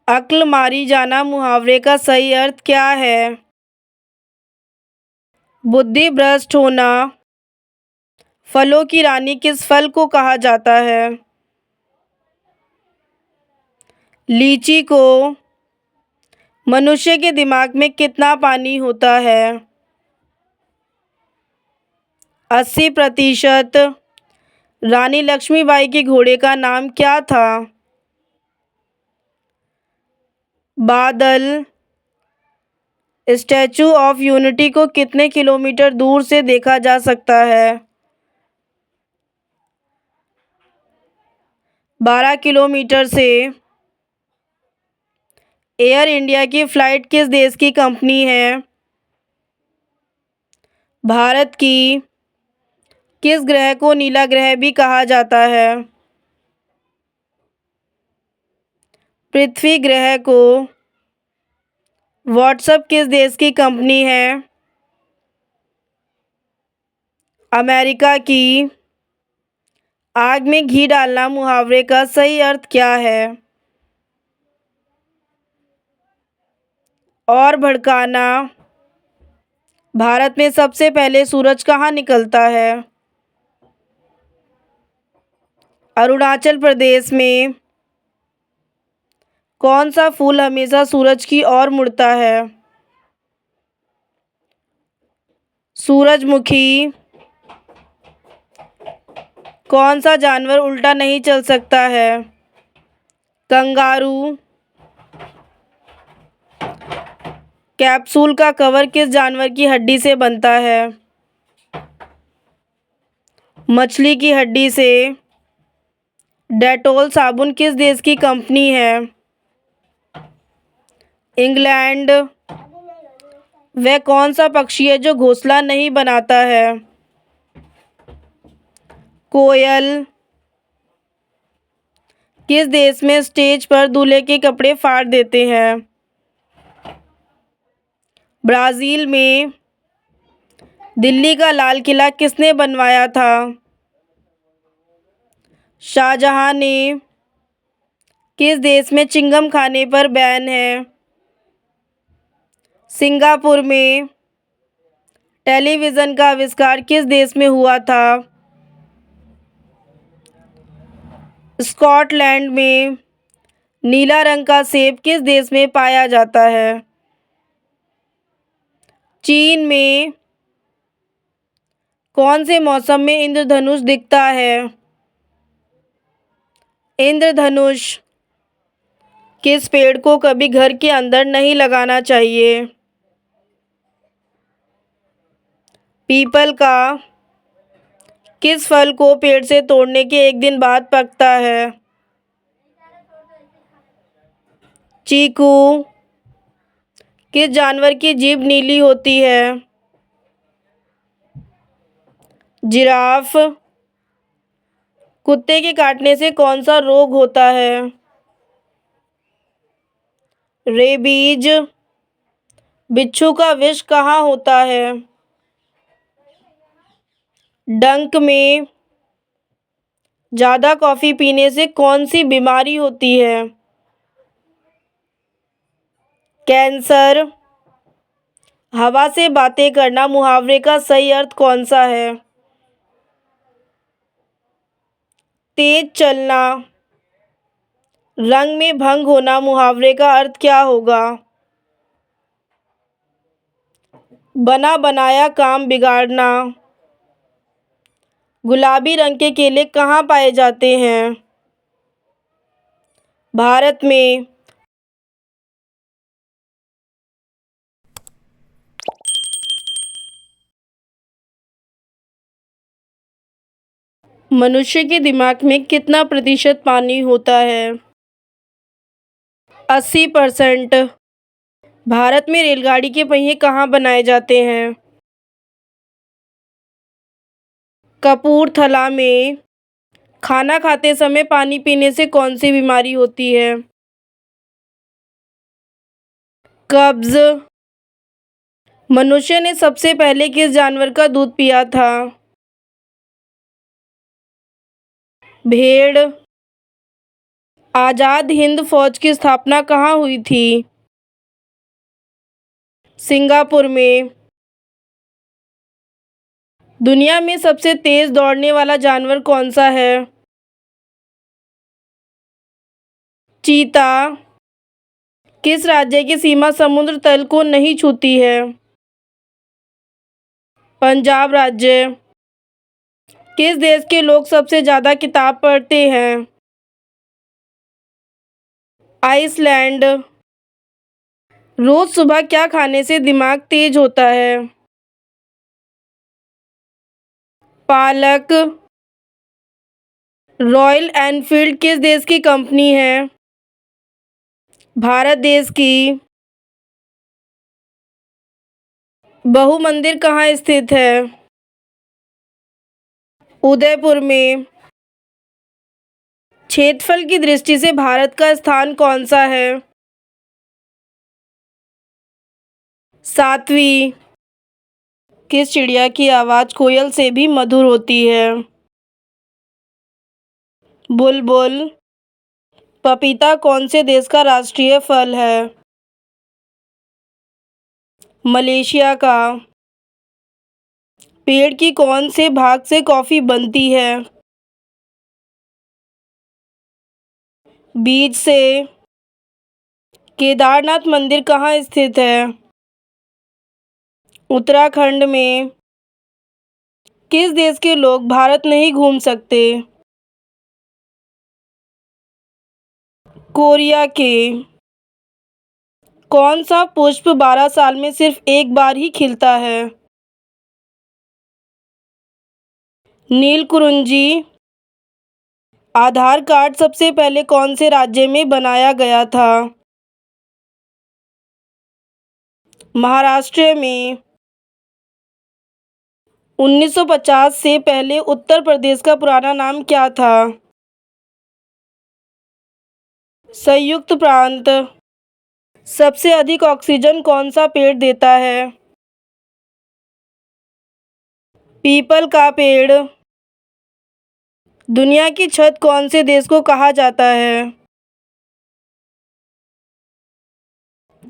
अक्ल मारी जाना मुहावरे का सही अर्थ क्या है? बुद्धि भ्रष्ट होना। फलों की रानी किस फल को कहा जाता है? लीची को। मनुष्य के दिमाग में कितना पानी होता है? 80%। रानी लक्ष्मीबाई के घोड़े का नाम क्या था? बादल। स्टैचू ऑफ यूनिटी को कितने किलोमीटर दूर से देखा जा सकता है? 12 किलोमीटर से। एयर इंडिया की फ़्लाइट किस देश की कंपनी है? भारत की। किस ग्रह को नीला ग्रह भी कहा जाता है? पृथ्वी ग्रह को। व्हाट्सएप किस देश की कंपनी है? अमेरिका की। आग में घी डालना मुहावरे का सही अर्थ क्या है? और भड़काना। भारत में सबसे पहले सूरज कहाँ निकलता है? अरुणाचल प्रदेश में। कौन सा फूल हमेशा सूरज की ओर मुड़ता है? सूरजमुखी। कौन सा जानवर उल्टा नहीं चल सकता है? कंगारू। कैप्सूल का कवर किस जानवर की हड्डी से बनता है? मछली की हड्डी से। डेटॉल साबुन किस देश की कंपनी है? इंग्लैंड। वह कौन सा पक्षी है जो घोंसला नहीं बनाता है? कोयल। किस देश में स्टेज पर दूल्हे के कपड़े फाड़ देते हैं? ब्राज़ील में। दिल्ली का लाल किला किसने बनवाया था? शाहजहां ने। किस देश में चिंगम खाने पर बैन है? सिंगापुर में। टेलीविज़न का आविष्कार किस देश में हुआ था? स्कॉटलैंड में। नीला रंग का सेब किस देश में पाया जाता है? चीन में। कौन से मौसम में इंद्रधनुष दिखता है? इंद्रधनुष। किस पेड़ को कभी घर के अंदर नहीं लगाना चाहिए? पीपल का। किस फल को पेड़ से तोड़ने के एक दिन बाद पकता है? चीकू। किस जानवर की जीभ नीली होती है? जिराफ। कुत्ते के काटने से कौन सा रोग होता है? रेबीज। बिच्छू का विष कहाँ होता है? डंक में। ज़्यादा कॉफ़ी पीने से कौन सी बीमारी होती है? कैंसर। हवा से बातें करना मुहावरे का सही अर्थ कौन सा है? तेज चलना। रंग में भंग होना मुहावरे का अर्थ क्या होगा? बना बनाया काम बिगाड़ना। गुलाबी रंग के केले कहाँ पाए जाते हैं? भारत में। मनुष्य के दिमाग में कितना प्रतिशत पानी होता है? 80%। भारत में रेलगाड़ी के पहिए कहाँ बनाए जाते हैं? कपूरथला में। खाना खाते समय पानी पीने से कौन सी बीमारी होती है? कब्ज। मनुष्य ने सबसे पहले किस जानवर का दूध पिया था? भेड़। आज़ाद हिंद फौज की स्थापना कहाँ हुई थी? सिंगापुर में। दुनिया में सबसे तेज दौड़ने वाला जानवर कौन सा है? चीता। किस राज्य की सीमा समुद्र तल को नहीं छूती है? पंजाब राज्य। किस देश के लोग सबसे ज़्यादा किताब पढ़ते हैं? आइसलैंड। रोज सुबह क्या खाने से दिमाग तेज होता है? पालक। रॉयल एनफील्ड किस देश की कंपनी है? भारत देश की। बहु मंदिर कहाँ स्थित है? उदयपुर में। क्षेत्रफल की दृष्टि से भारत का स्थान कौन सा है? सातवीं। किस चिड़िया की आवाज़ कोयल से भी मधुर होती है? बुलबुल। पपीता कौन से देश का राष्ट्रीय फल है? मलेशिया का। पेड़ की कौन से भाग से कॉफी बनती है? बीज से। केदारनाथ मंदिर कहाँ स्थित है? उत्तराखंड में। किस देश के लोग भारत नहीं घूम सकते? कोरिया के। कौन सा पुष्प 12 साल में सिर्फ एक बार ही खिलता है? नीलकुरुंजी। आधार कार्ड सबसे पहले कौन से राज्य में बनाया गया था? महाराष्ट्र में। 1950 से पहले उत्तर प्रदेश का पुराना नाम क्या था? संयुक्त प्रांत। सबसे अधिक ऑक्सीजन कौन सा पेड़ देता है? पीपल का पेड़। दुनिया की छत कौन से देश को कहा जाता है?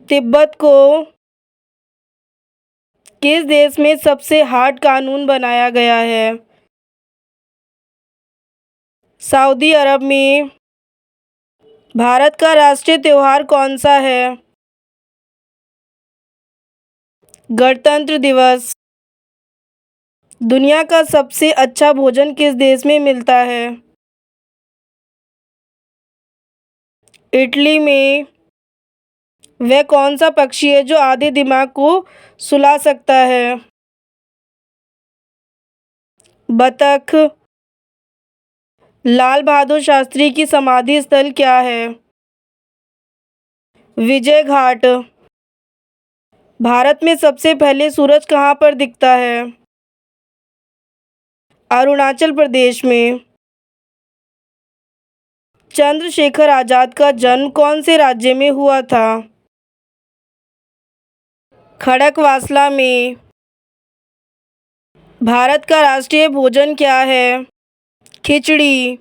तिब्बत को। किस देश में सबसे हार्ड कानून बनाया गया है? सऊदी अरब में। भारत का राष्ट्रीय त्योहार कौन सा है? गणतंत्र दिवस। दुनिया का सबसे अच्छा भोजन किस देश में मिलता है? इटली में। वह कौन सा पक्षी है जो आधे दिमाग को सुला सकता है? बतख। लाल बहादुर शास्त्री की समाधि स्थल क्या है? विजय घाट। भारत में सबसे पहले सूरज कहाँ पर दिखता है? अरुणाचल प्रदेश में। चंद्रशेखर आजाद का जन्म कौन से राज्य में हुआ था? खड़कवासला में। भारत का राष्ट्रीय भोजन क्या है? खिचड़ी।